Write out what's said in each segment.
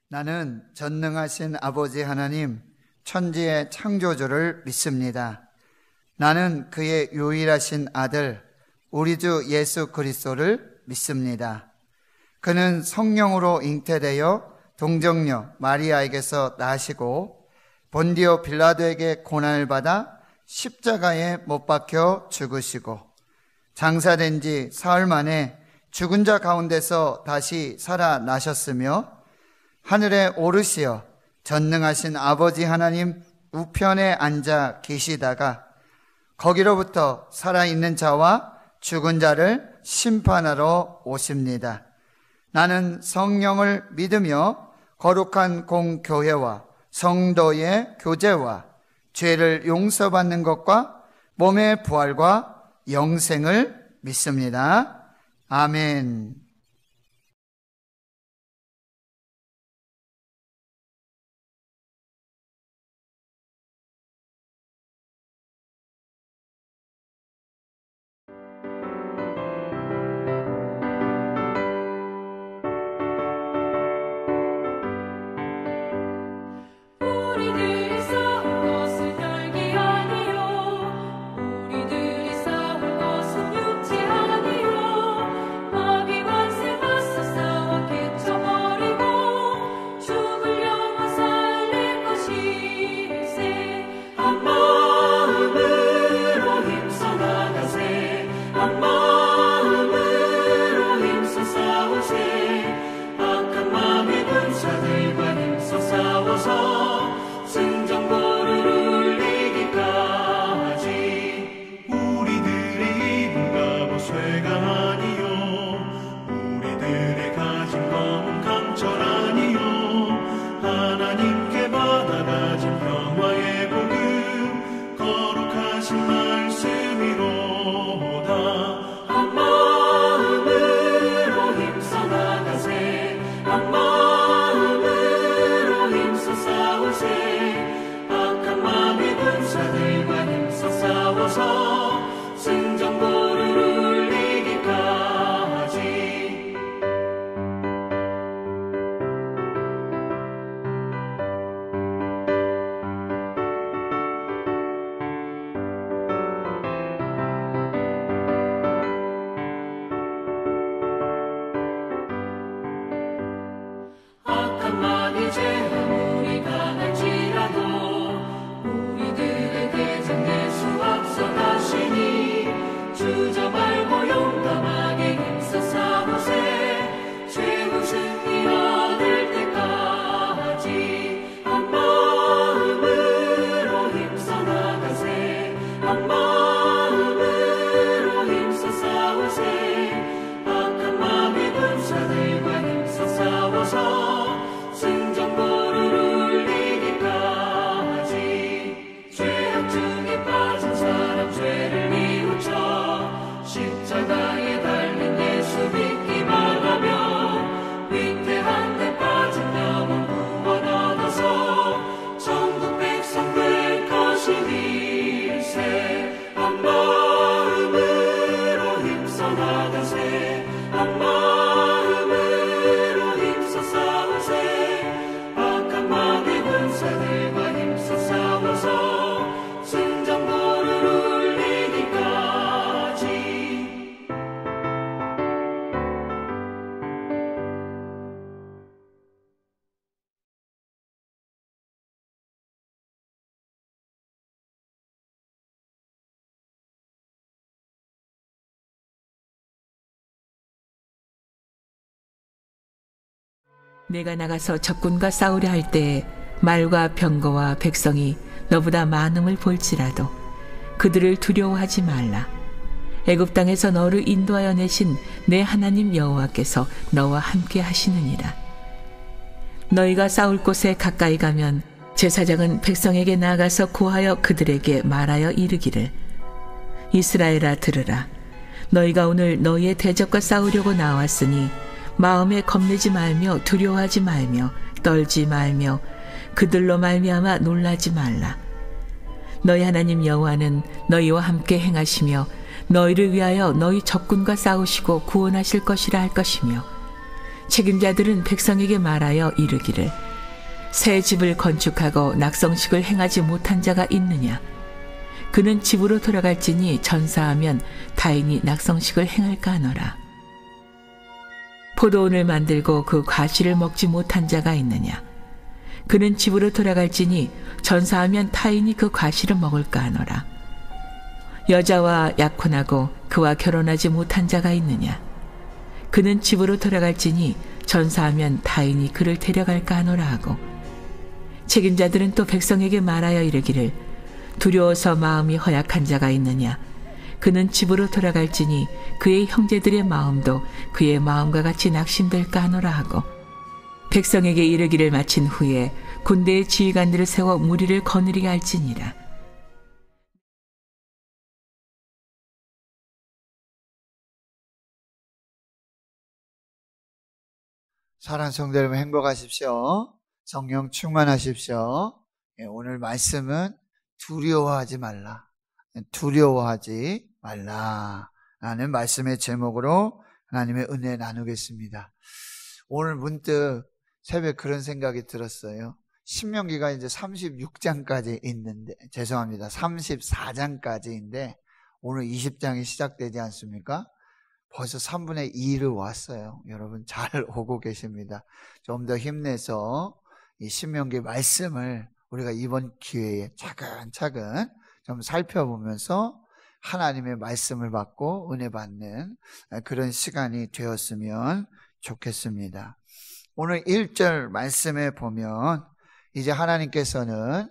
나는 전능하신 아버지 하나님, 천지의 창조주를 믿습니다. 나는 그의 유일하신 아들, 우리 주 예수 그리스도를 믿습니다. 그는 성령으로 잉태되어 동정녀 마리아에게서 나시고 본디오 빌라도에게 고난을 받아 십자가에 못 박혀 죽으시고 장사된 지 사흘 만에 죽은 자 가운데서 다시 살아나셨으며 하늘에 오르시어 전능하신 아버지 하나님 우편에 앉아 계시다가 거기로부터 살아있는 자와 죽은 자를 심판하러 오십니다. 나는 성령을 믿으며 거룩한 공교회와 성도의 교제와 죄를 용서받는 것과 몸의 부활과 영생을 믿습니다. 아멘. 내가 나가서 적군과 싸우려 할 때에 말과 병거와 백성이 너보다 많음을 볼지라도 그들을 두려워하지 말라. 애굽 땅에서 너를 인도하여 내신 내 하나님 여호와께서 너와 함께 하시느니라. 너희가 싸울 곳에 가까이 가면 제사장은 백성에게 나가서 고하여 그들에게 말하여 이르기를 이스라엘아 들으라. 너희가 오늘 너희의 대적과 싸우려고 나왔으니 마음에 겁내지 말며 두려워하지 말며 떨지 말며 그들로 말미암아 놀라지 말라. 너희 하나님 여호와는 너희와 함께 행하시며 너희를 위하여 너희 적군과 싸우시고 구원하실 것이라 할 것이며 책임자들은 백성에게 말하여 이르기를 새 집을 건축하고 낙성식을 행하지 못한 자가 있느냐? 그는 집으로 돌아갈지니 전사하면 타인이 낙성식을 행할까 하노라. 포도원을 만들고 그 과실을 먹지 못한 자가 있느냐? 그는 집으로 돌아갈지니 전사하면 타인이 그 과실을 먹을까 하노라. 여자와 약혼하고 그와 결혼하지 못한 자가 있느냐? 그는 집으로 돌아갈지니 전사하면 타인이 그를 데려갈까 하노라 하고, 책임자들은 또 백성에게 말하여 이르기를 두려워서 마음이 허약한 자가 있느냐? 그는 집으로 돌아갈지니 그의 형제들의 마음도 그의 마음과 같이 낙심될까 하노라 하고, 백성에게 이르기를 마친 후에 군대의 지휘관들을 세워 무리를 거느리게 할지니라. 사랑하는 성도 여러분, 행복하십시오. 성령 충만하십시오. 오늘 말씀은 두려워하지 말라. 두려워하지 말라. 라는 말씀의 제목으로 하나님의 은혜 나누겠습니다. 오늘 문득 새벽에 그런 생각이 들었어요. 신명기가 이제 36장까지 있는데, 죄송합니다. 34장까지인데, 오늘 20장이 시작되지 않습니까? 벌써 3분의 2를 왔어요. 여러분 잘 오고 계십니다. 좀 더 힘내서 이 신명기 말씀을 우리가 이번 기회에 차근차근 좀 살펴보면서 하나님의 말씀을 받고 은혜 받는 그런 시간이 되었으면 좋겠습니다. 오늘 1절 말씀에 보면 이제 하나님께서는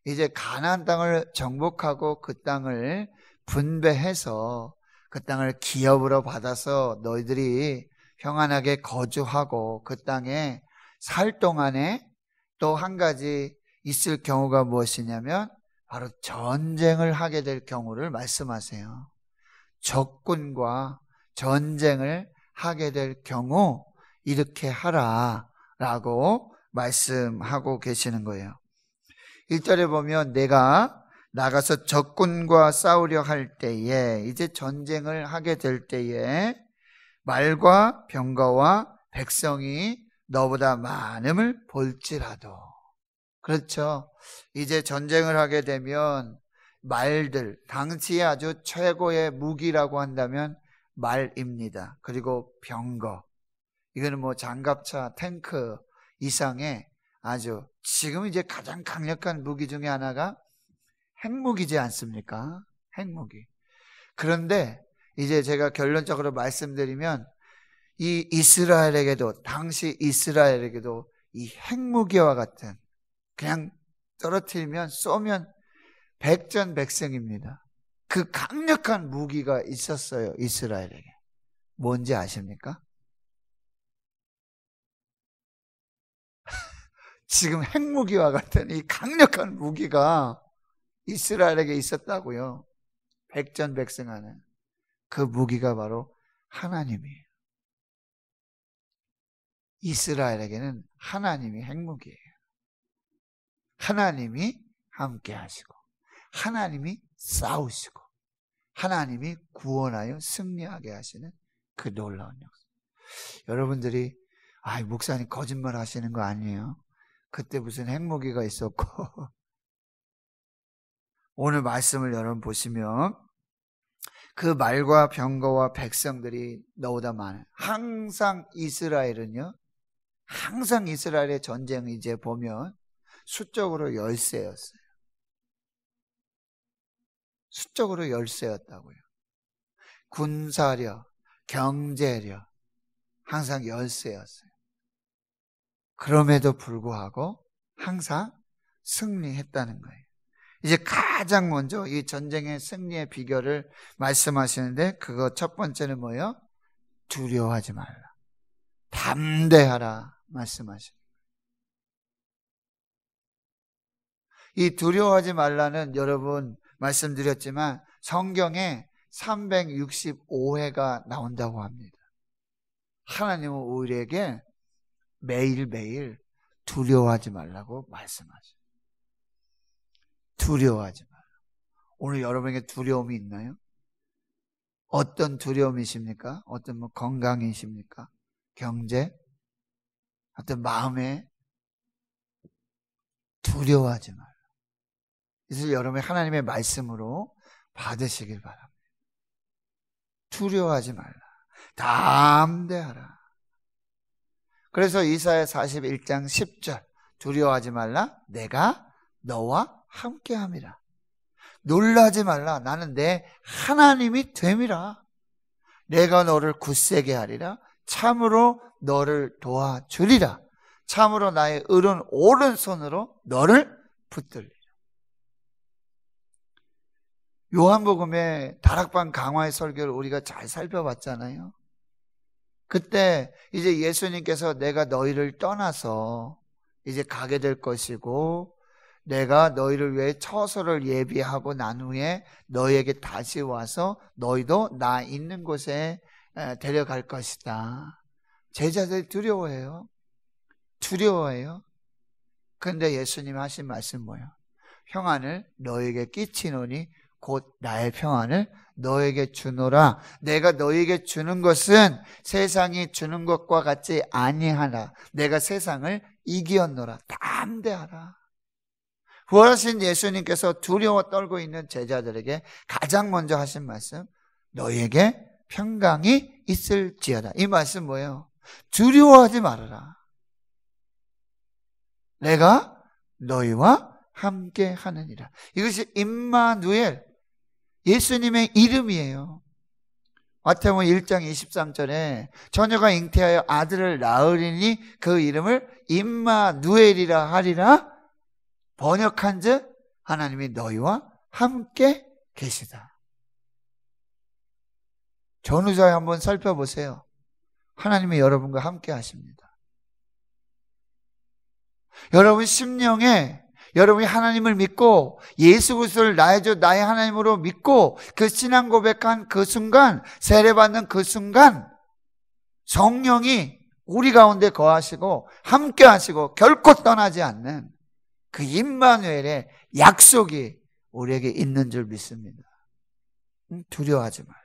이제 가나안 땅을 정복하고 그 땅을 분배해서 그 땅을 기업으로 받아서 너희들이 평안하게 거주하고 그 땅에 살 동안에 또 한 가지 있을 경우가 무엇이냐면 바로 전쟁을 하게 될 경우를 말씀하세요. 적군과 전쟁을 하게 될 경우 이렇게 하라라고 말씀하고 계시는 거예요. 1절에 보면 내가 나가서 적군과 싸우려 할 때에, 이제 전쟁을 하게 될 때에 말과 병거와 백성이 너보다 많음을 볼지라도. 그렇죠. 이제 전쟁을 하게 되면 말들, 당시에 아주 최고의 무기라고 한다면 말입니다. 그리고 병거, 이거는 뭐 장갑차, 탱크 이상의 아주 지금 이제 가장 강력한 무기 중에 하나가 핵무기지 않습니까? 핵무기. 그런데 이제 제가 결론적으로 말씀드리면 이 이스라엘에게도, 당시 이스라엘에게도 이 핵무기와 같은, 그냥 떨어뜨리면 쏘면 백전백승입니다. 그 강력한 무기가 있었어요, 이스라엘에게. 뭔지 아십니까? 지금 핵무기와 같은 이 강력한 무기가 이스라엘에게 있었다고요. 백전백승하는 그 무기가 바로 하나님이에요. 이스라엘에게는 하나님이 핵무기예요. 하나님이 함께 하시고, 하나님이 싸우시고, 하나님이 구원하여 승리하게 하시는 그 놀라운 역사. 여러분들이 목사님 거짓말 하시는 거 아니에요? 그때 무슨 핵무기가 있었고 오늘 말씀을 여러분 보시면 그 말과 병거와 백성들이 너보다 많아요. 항상 이스라엘은요, 항상 이스라엘의 전쟁이 이제 보면 수적으로 열세였어요. 수적으로 열세였다고요. 군사력, 경제력 항상 열세였어요. 그럼에도 불구하고 항상 승리했다는 거예요. 이제 가장 먼저 이 전쟁의 승리의 비결을 말씀하시는데, 그거 첫 번째는 뭐예요? 두려워하지 말라, 담대하라 말씀하시는 거예요. 이 두려워하지 말라는, 여러분 말씀드렸지만 성경에 365회가 나온다고 합니다. 하나님은 우리에게 매일매일 두려워하지 말라고 말씀하셔요. 두려워하지 마라. 오늘 여러분에게 두려움이 있나요? 어떤 두려움이십니까? 어떤 건강이십니까? 경제? 어떤 마음에 두려워하지 말라. 그래서 여러분이 하나님의 말씀으로 받으시길 바랍니다. 두려워하지 말라. 담대하라. 그래서 이사야 41장 10절 두려워하지 말라. 내가 너와 함께함이라. 놀라지 말라. 나는 내 하나님이 됨이라. 내가 너를 굳세게 하리라. 참으로 너를 도와주리라. 참으로 나의 의로운 오른손으로 너를 붙들리라. 요한복음의 다락방 강화의 설교를 우리가 잘 살펴봤잖아요. 그때 이제 예수님께서 내가 너희를 떠나서 이제 가게 될 것이고 내가 너희를 위해 처소를 예비하고 난 후에 너희에게 다시 와서 너희도 나 있는 곳에 데려갈 것이다. 제자들이 두려워해요. 두려워해요. 그런데 예수님이 하신 말씀 뭐예요? 평안을 너희에게 끼치노니 곧 나의 평안을 너에게 주노라. 내가 너에게 주는 것은 세상이 주는 것과 같지 아니하라. 내가 세상을 이기었노라. 담대하라. 부활하신 예수님께서 두려워 떨고 있는 제자들에게 가장 먼저 하신 말씀, 너에게 평강이 있을지어다. 이 말씀 뭐예요? 두려워하지 말아라. 내가 너희와 함께 하느니라. 이것이 임마누엘, 예수님의 이름이에요. 마태복음 1장 23절에 처녀가 잉태하여 아들을 낳으리니 그 이름을 임마누엘이라 하리라. 번역한즉 하나님이 너희와 함께 계시다. 전후자에 한번 살펴보세요. 하나님이 여러분과 함께 하십니다. 여러분 심령에 여러분이 하나님을 믿고 예수 그리스도를 나의 주 나의 하나님으로 믿고 그 신앙 고백한 그 순간, 세례받는 그 순간 성령이 우리 가운데 거하시고 함께 하시고 결코 떠나지 않는 그 임마누엘의 약속이 우리에게 있는 줄 믿습니다. 두려워하지 말라.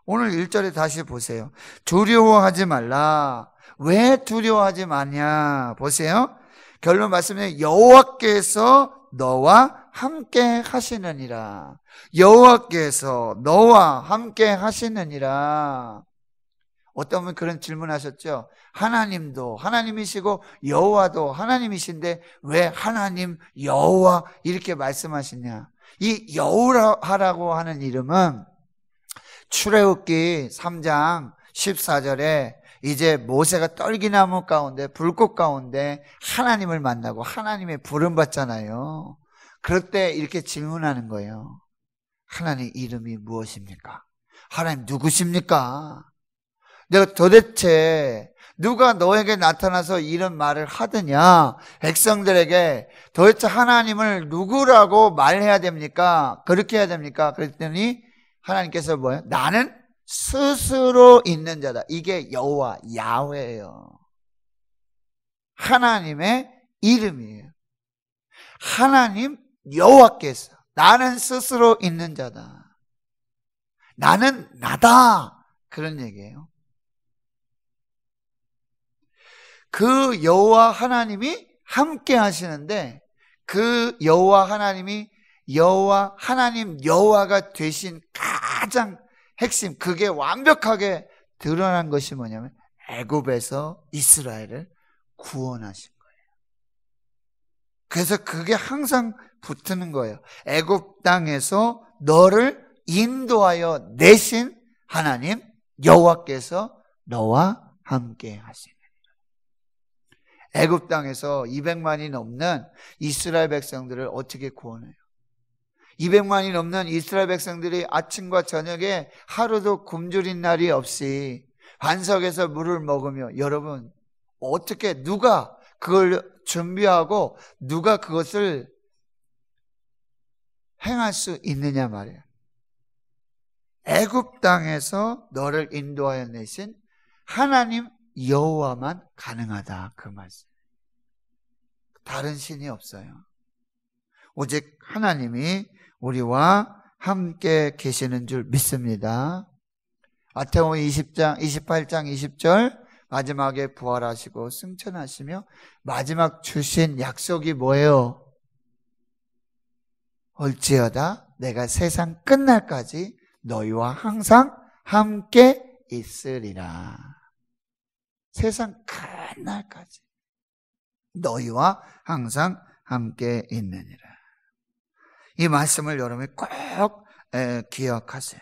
오늘 1절에 다시 보세요. 두려워하지 말라. 왜 두려워하지 마냐? 보세요. 결론 말씀에 여호와께서 너와 함께 하시느니라. 여호와께서 너와 함께 하시느니라. 어떤 분 그런 질문하셨죠. 하나님도 하나님이시고 여호와도 하나님이신데 왜 하나님 여호와 이렇게 말씀하시냐. 이 여호와라고 하는 이름은 출애굽기 3장 14절에 이제 모세가 떨기나무 가운데 불꽃 가운데 하나님을 만나고 하나님의 부름 받잖아요. 그럴 때 이렇게 질문하는 거예요. 하나님 이름이 무엇입니까? 하나님 누구십니까? 내가 도대체 누가 너에게 나타나서 이런 말을 하느냐? 백성들에게 도대체 하나님을 누구라고 말해야 됩니까? 그렇게 해야 됩니까? 그랬더니 하나님께서 뭐예요? 나는 스스로 있는 자다. 이게 여호와 야훼예요. 하나님의 이름이에요. 하나님 여호와께서 나는 스스로 있는 자다. 나는 나다. 그런 얘기예요. 그 여호와 하나님이 함께 하시는데 그 여호와 하나님이 여호와 하나님 여호와가 되신 가장 핵심, 그게 완벽하게 드러난 것이 뭐냐면 애굽에서 이스라엘을 구원하신 거예요. 그래서 그게 항상 붙는 거예요. 애굽 땅에서 너를 인도하여 내신 하나님 여호와께서 너와 함께 하시느니라. 애굽 땅에서 200만이 넘는 이스라엘 백성들을 어떻게 구원해요? 200만이 넘는 이스라엘 백성들이 아침과 저녁에 하루도 굶주린 날이 없이 반석에서 물을 먹으며, 여러분 어떻게 누가 그걸 준비하고 누가 그것을 행할 수 있느냐 말이에요. 애굽 땅에서 너를 인도하여 내신 하나님 여호와만 가능하다, 그 말씀. 다른 신이 없어요. 오직 하나님이 우리와 함께 계시는 줄 믿습니다. 마태복음 28장 20절 마지막에 부활하시고 승천하시며 마지막 주신 약속이 뭐예요? 올지어다 내가 세상 끝날까지 너희와 항상 함께 있으리라. 세상 끝날까지 너희와 항상 함께 있느니라. 이 말씀을 여러분이 꼭 기억하세요.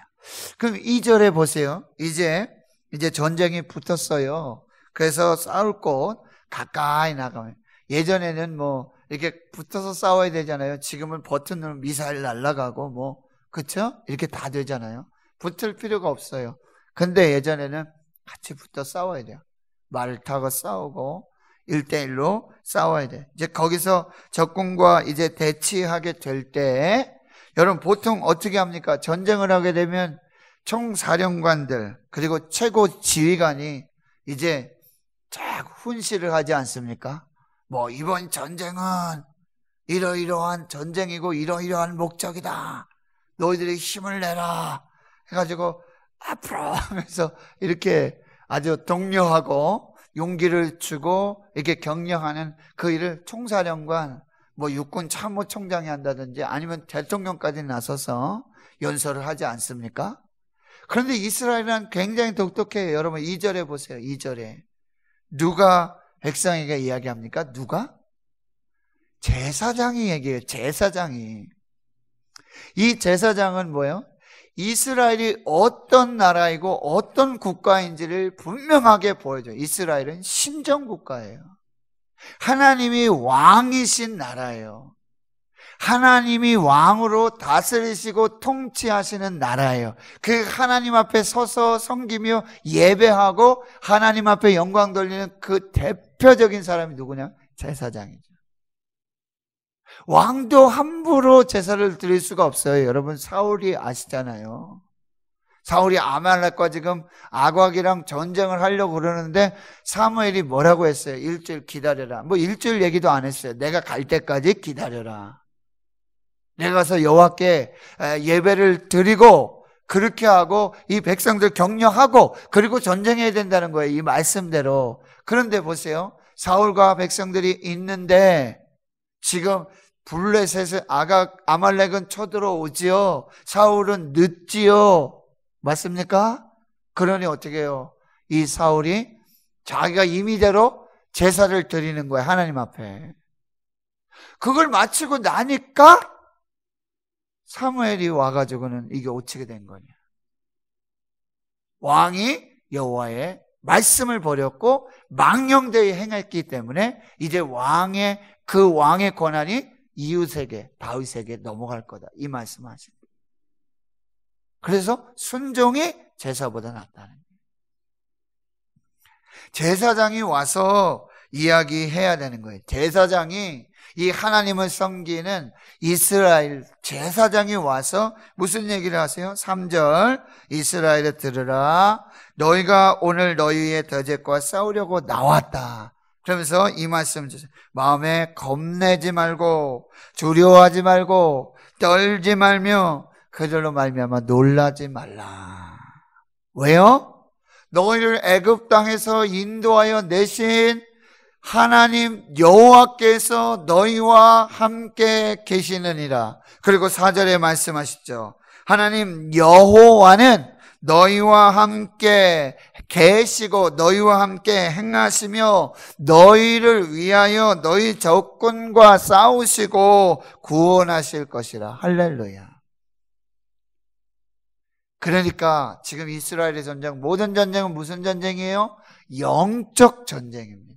그럼 2절에 보세요. 이제 전쟁이 붙었어요. 그래서 싸울 곳 가까이 나가면, 예전에는 뭐 이렇게 붙어서 싸워야 되잖아요. 지금은 버튼 누르면 미사일 날아가고 뭐, 그쵸? 이렇게 다 되잖아요. 붙을 필요가 없어요. 근데 예전에는 같이 붙어 싸워야 돼요. 말을 타고 싸우고 1대1로 싸워야 돼. 이제 거기서 적군과 이제 대치하게 될 때, 여러분 보통 어떻게 합니까? 전쟁을 하게 되면 총사령관들 그리고 최고 지휘관이 이제 쫙 훈시를 하지 않습니까? 뭐 이번 전쟁은 이러이러한 전쟁이고 이러이러한 목적이다. 너희들이 힘을 내라 해가지고 앞으로 하면서 이렇게 아주 독려하고 용기를 주고 이렇게 격려하는 그 일을 총사령관, 뭐 육군 참모총장이 한다든지 아니면 대통령까지 나서서 연설을 하지 않습니까? 그런데 이스라엘은 굉장히 독특해요. 여러분 2절에 보세요. 2절에 누가 백성에게 이야기합니까? 누가? 제사장이 얘기해요. 제사장이. 이 제사장은 뭐예요? 이스라엘이 어떤 나라이고 어떤 국가인지를 분명하게 보여줘요. 이스라엘은 신정국가예요. 하나님이 왕이신 나라예요. 하나님이 왕으로 다스리시고 통치하시는 나라예요. 그 하나님 앞에 서서 섬기며 예배하고 하나님 앞에 영광 돌리는 그 대표적인 사람이 누구냐? 제사장이죠. 왕도 함부로 제사를 드릴 수가 없어요. 여러분 사울이 아시잖아요. 사울이 아말렉과 지금 아각이랑 전쟁을 하려고 그러는데 사무엘이 뭐라고 했어요? 일주일 기다려라. 뭐 일주일 얘기도 안 했어요. 내가 갈 때까지 기다려라. 내가 가서 여호와께 예배를 드리고 그렇게 하고 이 백성들 격려하고 그리고 전쟁해야 된다는 거예요. 이 말씀대로. 그런데 보세요. 사울과 백성들이 있는데 지금 블레셋의 아말렉은 쳐들어오지요. 사울은 늦지요. 맞습니까? 그러니 어떻게 해요? 이 사울이 자기가 임의대로 제사를 드리는 거예요. 하나님 앞에. 그걸 마치고 나니까 사무엘이 와가지고는 이게 어떻게 된 거냐. 왕이 여호와의 말씀을 버렸고 망령되이 행했기 때문에 이제 그 왕의 권한이 이웃에게, 다윗에게 넘어갈 거다. 이 말씀하십니다. 그래서 순종이 제사보다 낫다는 거예요. 제사장이 와서 이야기해야 되는 거예요. 제사장이, 이 하나님을 섬기는 이스라엘 제사장이 와서 무슨 얘기를 하세요? 3절 이스라엘에 들으라. 너희가 오늘 너희의 대적과 싸우려고 나왔다. 그러면서 이 말씀 주세요. 마음에 겁내지 말고 두려워하지 말고 떨지 말며 그들로 말미암아 놀라지 말라. 왜요? 너희를 애굽 땅에서 인도하여 내신 하나님 여호와께서 너희와 함께 계시느니라. 그리고 4절에 말씀하시죠. 하나님 여호와는 너희와 함께 계시고 너희와 함께 행하시며 너희를 위하여 너희 적군과 싸우시고 구원하실 것이라. 할렐루야. 그러니까 지금 이스라엘의 전쟁, 모든 전쟁은 무슨 전쟁이에요? 영적 전쟁입니다.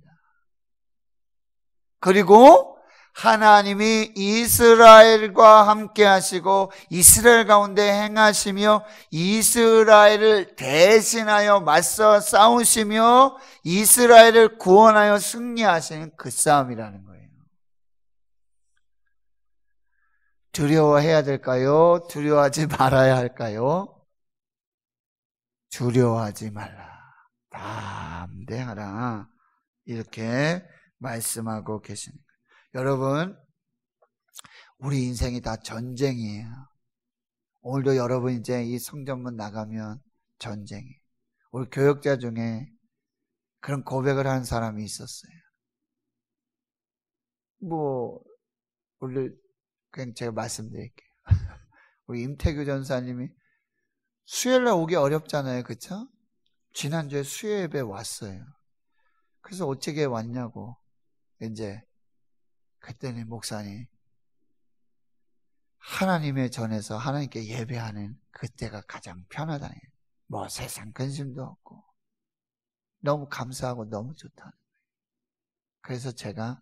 그리고 하나님이 이스라엘과 함께 하시고 이스라엘 가운데 행하시며 이스라엘을 대신하여 맞서 싸우시며 이스라엘을 구원하여 승리하시는 그 싸움이라는 거예요. 두려워해야 될까요? 두려워하지 말아야 할까요? 두려워하지 말라. 담대하라. 이렇게 말씀하고 계십니다. 여러분, 우리 인생이 다 전쟁이에요. 오늘도 여러분 이제 이 성전문 나가면 전쟁이에요. 우리 교역자 중에 그런 고백을 하는 사람이 있었어요. 그냥 제가 말씀드릴게요. 우리 임태규 전사님이 수요일날 오기 어렵잖아요. 그쵸? 지난주에 수요 예배 왔어요. 그래서 어떻게 왔냐고. 이제 그랬더니 목사님, 하나님의 전에서 하나님께 예배하는 그때가 가장 편하다니. 세상 근심도 없고 너무 감사하고 너무 좋다. 그래서 제가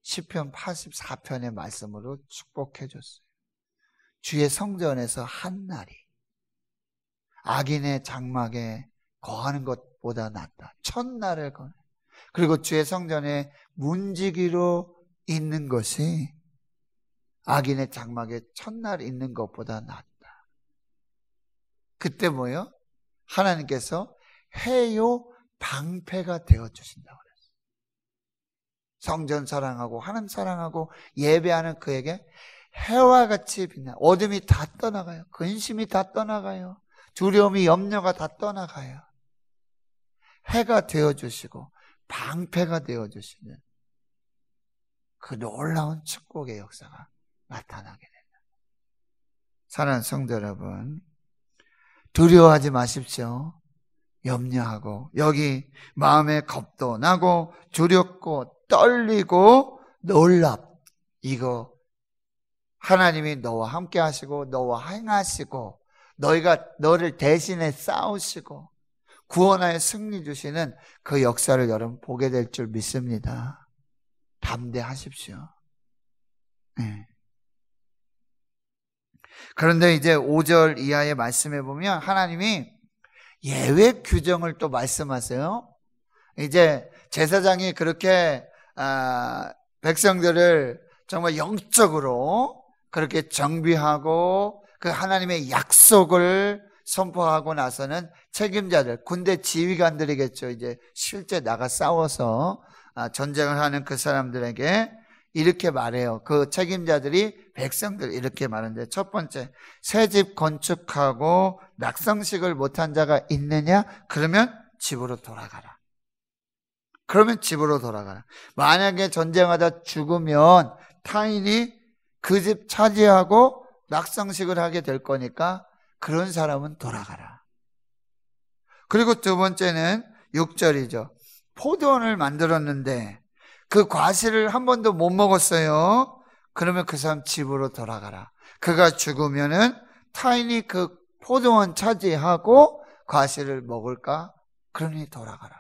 시편 84편의 말씀으로 축복해 줬어요. 주의 성전에서 한 날이 악인의 장막에 거하는 것보다 낫다. 첫날을 거네. 그리고 주의 성전에 문지기로 있는 것이 악인의 장막에 첫날 있는 것보다 낫다. 그때 뭐요? 하나님께서 해요 방패가 되어주신다고 그랬어요. 성전 사랑하고 하나님 사랑하고 예배하는 그에게 해와 같이 빛나. 어둠이 다 떠나가요. 근심이 다 떠나가요. 두려움이 염려가 다 떠나가요. 해가 되어주시고 방패가 되어주시는 그 놀라운 축복의 역사가 나타나게 된다. 사랑하는 성도 여러분, 두려워하지 마십시오. 염려하고 여기 마음에 겁도 나고 두렵고 떨리고 이거 하나님이 너와 함께 하시고 너와 행하시고 너를 대신에 싸우시고 구원하여 승리 주시는 그 역사를 여러분 보게 될 줄 믿습니다. 담대하십시오. 네. 그런데 이제 5절 이하의 말씀에 보면 하나님이 예외 규정을 또 말씀하세요. 이제 제사장이 그렇게 백성들을 정말 영적으로 그렇게 정비하고 그 하나님의 약속을 선포하고 나서는 책임자들, 군대 지휘관들이겠죠. 이제 실제 나가 싸워서 전쟁을 하는 그 사람들에게 이렇게 말해요. 그 책임자들이 백성들 이렇게 말하는데, 첫 번째, 새 집 건축하고 낙성식을 못한 자가 있느냐? 그러면 집으로 돌아가라. 만약에 전쟁하다 죽으면 타인이 그 집 차지하고 낙성식을 하게 될 거니까 그런 사람은 돌아가라. 그리고 두 번째는 6절이죠. 포도원을 만들었는데 그 과실을 한 번도 못 먹었어요. 그러면 그 사람 집으로 돌아가라. 그가 죽으면은 타인이 그 포도원 차지하고 과실을 먹을까? 그러니 돌아가라.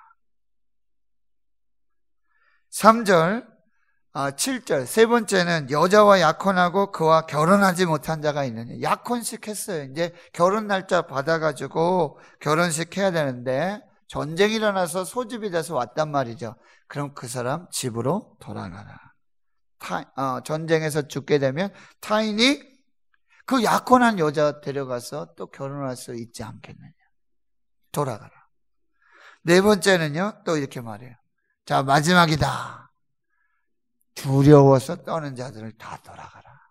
3절, 7절, 세 번째는 여자와 약혼하고 그와 결혼하지 못한 자가 있느냐. 약혼식 했어요. 이제 결혼 날짜 받아가지고 결혼식 해야 되는데 전쟁이 일어나서 소집이 돼서 왔단 말이죠. 그럼 그 사람 집으로 돌아가라. 전쟁에서 죽게 되면 타인이 그 약혼한 여자 데려가서 또 결혼할 수 있지 않겠느냐. 돌아가라. 네 번째는요, 또 이렇게 말해요. 자, 마지막이다. 두려워서 떠는 자들을 다 돌아가라.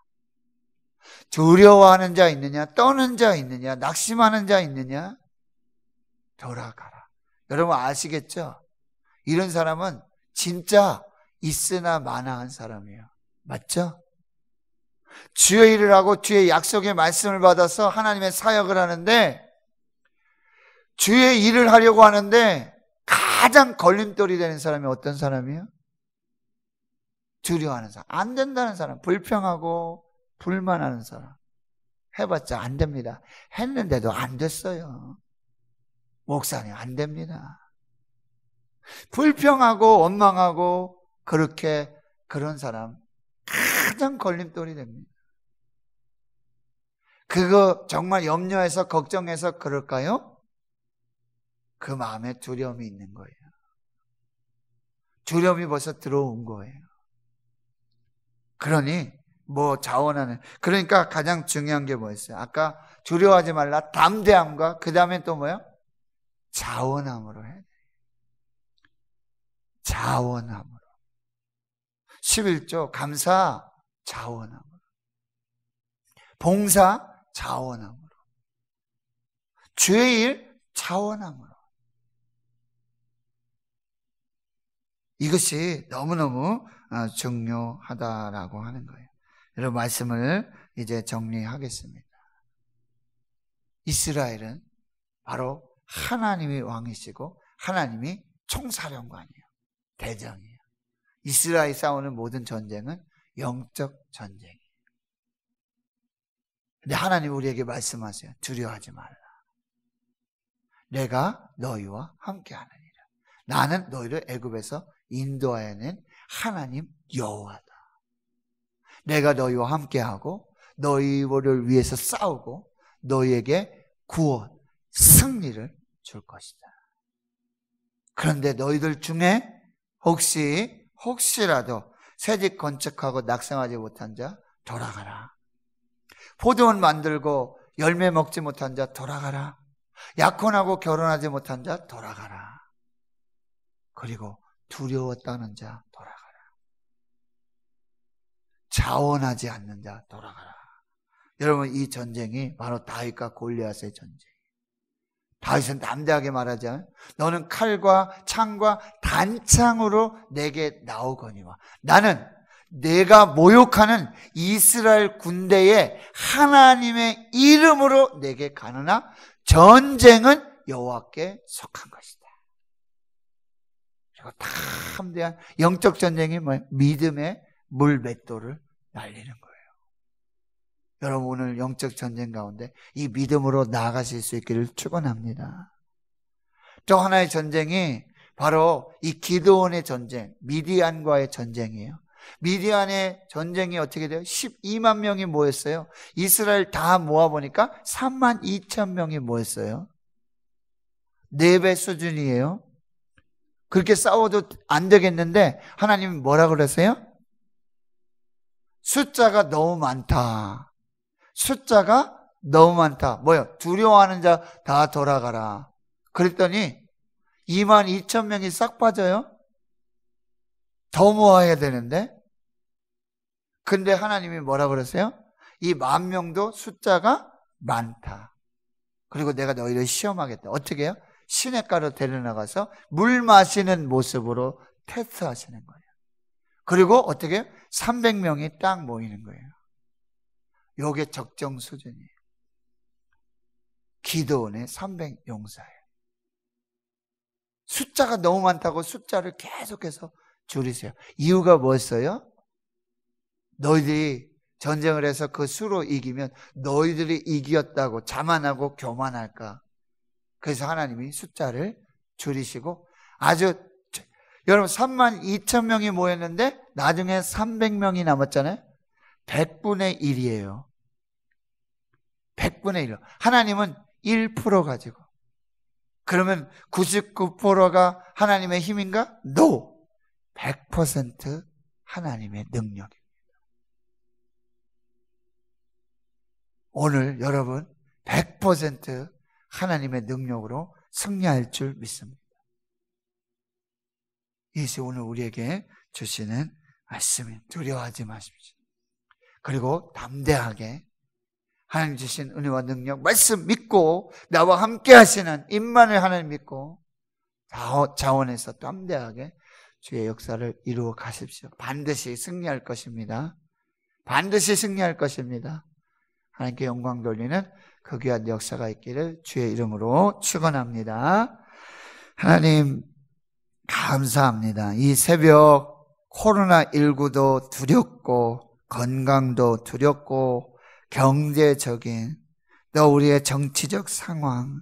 두려워하는 자 있느냐? 떠는 자 있느냐? 낙심하는 자 있느냐? 돌아가라. 여러분 아시겠죠? 이런 사람은 진짜 있으나 마나한 사람이에요. 맞죠? 주의 일을 하고 주의 약속의 말씀을 받아서 하나님의 사역을 하는데, 주의 일을 하려고 하는데 가장 걸림돌이 되는 사람이 어떤 사람이에요? 두려워하는 사람, 안 된다는 사람, 불평하고 불만하는 사람. 해봤자 안 됩니다. 했는데도 안 됐어요. 목사님 안 됩니다. 불평하고 원망하고 그런 사람 가장 걸림돌이 됩니다. 그거 정말 염려해서 걱정해서 그럴까요? 그 마음에 두려움이 있는 거예요. 두려움이 벌써 들어온 거예요. 그러니 자원하는, 그러니까 가장 중요한 게 뭐였어요? 아까 두려워하지 말라, 담대함과 그 다음에 또 뭐요? 자원함으로 해야 돼요. 자원함으로. 11조 감사 자원함으로, 봉사 자원함으로, 주의 일 자원함으로. 이것이 너무너무 중요하다라고 하는 거예요. 여러분, 말씀을 이제 정리하겠습니다. 이스라엘은 바로 하나님이 왕이시고 하나님이 총사령관이에요. 대장이에요. 이스라엘이 싸우는 모든 전쟁은 영적 전쟁이에요. 근데 하나님 우리에게 말씀하세요. 두려워하지 말라. 내가 너희와 함께하느니라. 나는 너희를 애굽에서 인도하여 낸 하나님 여호와다. 내가 너희와 함께하고 너희를 위해서 싸우고 너희에게 구원, 승리를 줄 것이다. 그런데 너희들 중에 혹시라도 새집 건축하고 낙성하지 못한 자 돌아가라. 포도원 만들고 열매 먹지 못한 자 돌아가라. 약혼하고 결혼하지 못한 자 돌아가라. 그리고 두려워 떠는 자 돌아가라. 자원하지 않는 자 돌아가라. 여러분, 이 전쟁이 바로 다윗과 골리앗의 전쟁. 다윗은 담대하게 말하자. 너는 칼과 창과 단창으로 내게 나오거니와 나는 내가 모욕하는 이스라엘 군대의 하나님의 이름으로 내게 가느나 전쟁은 여호와께 속한 것이다. 그리고 담대한 영적 전쟁이 뭐예요? 믿음의 물맷돌을 날리는 거예요. 여러분, 오늘 영적 전쟁 가운데 이 믿음으로 나아가실 수 있기를 축원합니다. 또 하나의 전쟁이 바로 이 기드온의 전쟁, 미디안과의 전쟁이에요. 미디안의 전쟁이 어떻게 돼요? 12만 명이 모였어요. 이스라엘 다 모아보니까 3만 2천 명이 모였어요. 4배 수준이에요. 그렇게 싸워도 안 되겠는데 하나님이 뭐라 그러세요? 숫자가 너무 많다. 숫자가 너무 많다. 뭐요? 두려워하는 자 다 돌아가라. 그랬더니 2만 2천 명이 싹 빠져요. 더 모아야 되는데. 근데 하나님이 뭐라 그러세요? 이 10,000명도 숫자가 많다. 그리고 내가 너희를 시험하겠다. 어떻게 해요? 시냇가로 데려나가서 물 마시는 모습으로 테스트하시는 거예요. 그리고 어떻게 해요? 300명이 딱 모이는 거예요. 요게 적정 수준이에요. 기드온의 300용사예요. 숫자가 너무 많다고 숫자를 계속해서 줄이세요. 이유가 뭐였어요? 너희들이 전쟁을 해서 그 수로 이기면 너희들이 이겼다고 자만하고 교만할까? 그래서 하나님이 숫자를 줄이시고 여러분 3만 2천 명이 모였는데 나중에 300명이 남았잖아요. 100분의 1이에요. 100분의 1. 하나님은 1% 가지고. 그러면 99%가 하나님의 힘인가? No. 100% 하나님의 능력입니다. 오늘 여러분 100% 하나님의 능력으로 승리할 줄 믿습니다. 이것이 오늘 우리에게 주시는 말씀입니다. 두려워하지 마십시오. 그리고 담대하게 하나님 주신 은혜와 능력, 말씀 믿고 나와 함께 하시는 임만을 하나님 믿고 자원해서 담대하게 주의 역사를 이루어 가십시오. 반드시 승리할 것입니다. 반드시 승리할 것입니다. 하나님께 영광 돌리는 그 귀한 역사가 있기를 주의 이름으로 축원합니다. 하나님 감사합니다. 이 새벽 코로나19도 두렵고 건강도 두렵고 경제적인 또 우리의 정치적 상황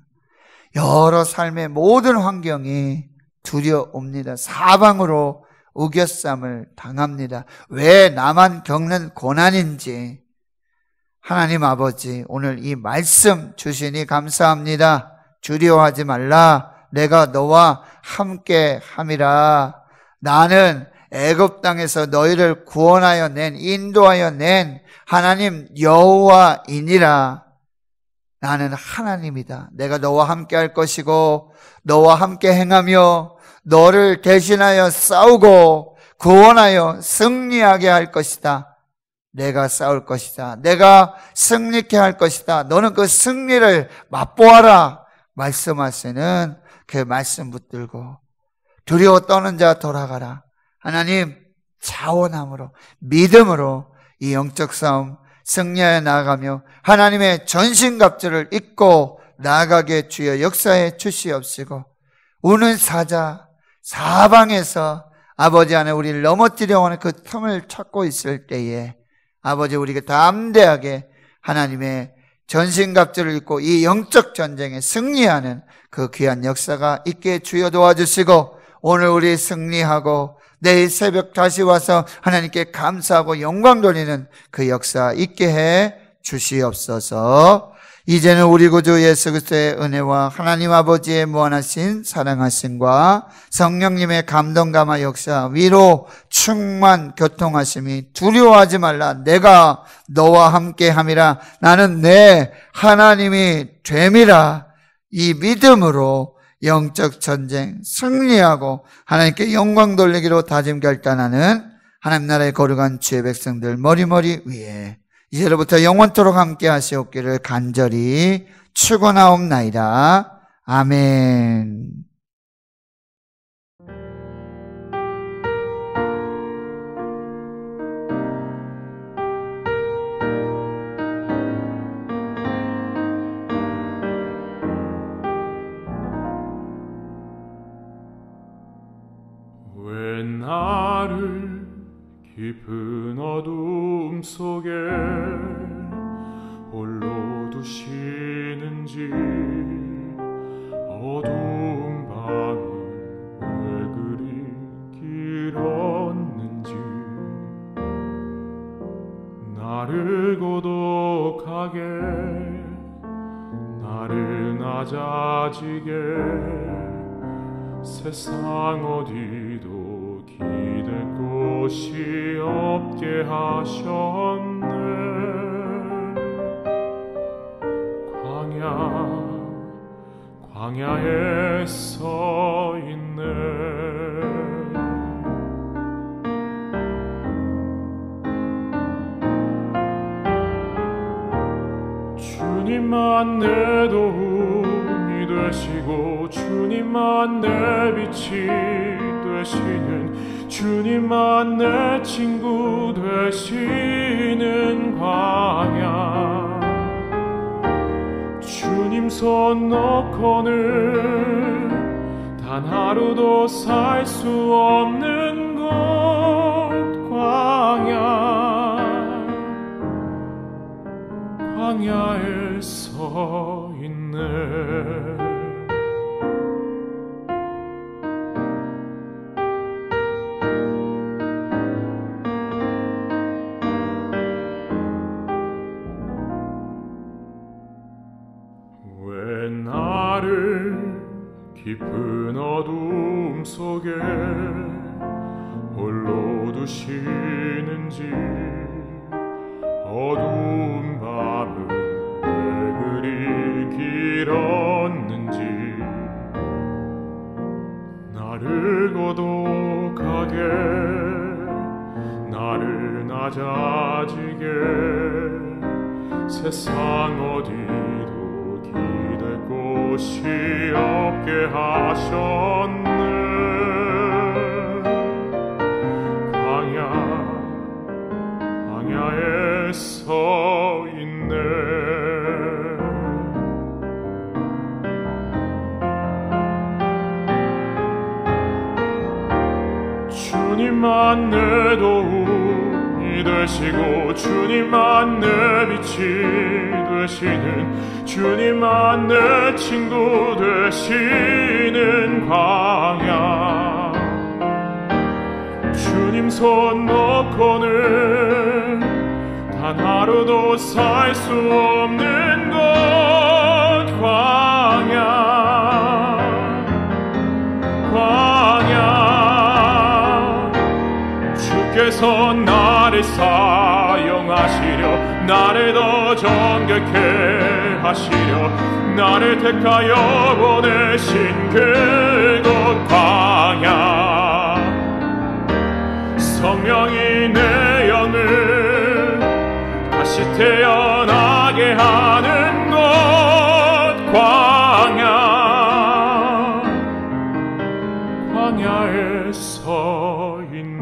여러 삶의 모든 환경이 두려웁니다. 사방으로 우겨쌈을 당합니다. 왜 나만 겪는 고난인지 하나님 아버지 오늘 이 말씀 주시니 감사합니다. 두려워하지 말라. 내가 너와 함께 함이라. 나는 애굽 땅에서 너희를 구원하여 낸 인도하여 낸 하나님 여호와이니라. 나는 하나님이다. 내가 너와 함께 할 것이고 너와 함께 행하며 너를 대신하여 싸우고 구원하여 승리하게 할 것이다. 내가 싸울 것이다. 내가 승리케 할 것이다. 너는 그 승리를 맛보아라. 말씀하시는 그 말씀 붙들고 두려워 떠는 자 돌아가라. 하나님, 자원함으로, 믿음으로 이 영적 싸움 승리하여 나아가며 하나님의 전신갑주를 입고 나아가게 주여 역사해 주시옵시고, 우는 사자 사방에서 아버지 안에 우리를 넘어뜨려고 하는 그 틈을 찾고 있을 때에 아버지, 우리가 담대하게 하나님의 전신갑주를 입고 이 영적 전쟁에 승리하는 그 귀한 역사가 있게 주여 도와주시고, 오늘 우리 승리하고 내일 새벽 다시 와서 하나님께 감사하고 영광 돌리는 그 역사 있게 해 주시옵소서. 이제는 우리 구주 예수 그리스도의 은혜와 하나님 아버지의 무한하신 사랑하심과 성령님의 감동 감화 역사, 위로 충만 교통하심이, 두려워하지 말라 내가 너와 함께 함이라, 나는 내 하나님이 됨이라, 이 믿음으로 영적 전쟁 승리하고 하나님께 영광 돌리기로 다짐 결단하는 하나님 나라의 거룩한 주의 백성들 머리머리 위에 이제로부터 영원토록 함께 하시옵기를 간절히 축원하옵나이다. 아멘. 왜 나를 깊은 어둠 속에 홀로 두시는지, 어두운 밤은 왜 그리 길었는지, 나를 고독하게, 나를 낮아지게, 세상 어디도 기댈 곳이 없게 하셨네. 광야에 서 있네. 주님만 내 도움이 되시고, 주님만 내 빛이 되시는, 주님만 내 친구 되시는 광야. 주님 손 놓고는 단 하루도 살 수 없는 곳, 광야에 서 있네. 왜 나를 깊은 어둠 속에 홀로 두시는지, 어두운 밤은 왜 그리 길었는지, 나를 고독하게, 나를 낮아지게, 세상 어디도 기댈 곳이 없게 하셨네. 광야에 서 있네. 주님만 내 도움이 되시고, 주님만 내 빛이 되시는, 주님만 내 친구 되시는 광야. 주님 손 놓고는 단 하루도 살 수 없는 곳, 광야. 주께서 나를 사용하시려, 나를 더 정결케 하시려, 나를 택하여 보내신 그곳 광야. 성령이 내 영을 다시 태어나게 하는 곳, 광야에 서 있는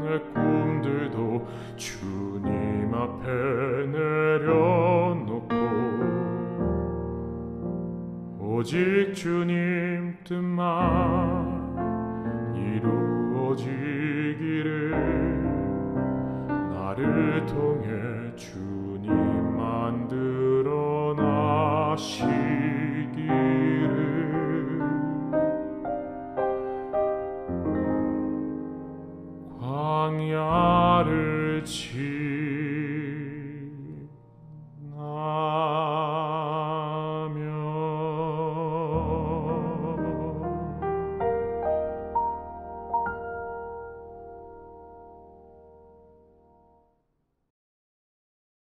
내 꿈들도 주님 앞에 내려놓고 오직 주님 뜻만 이루어지기를 나를 통해 주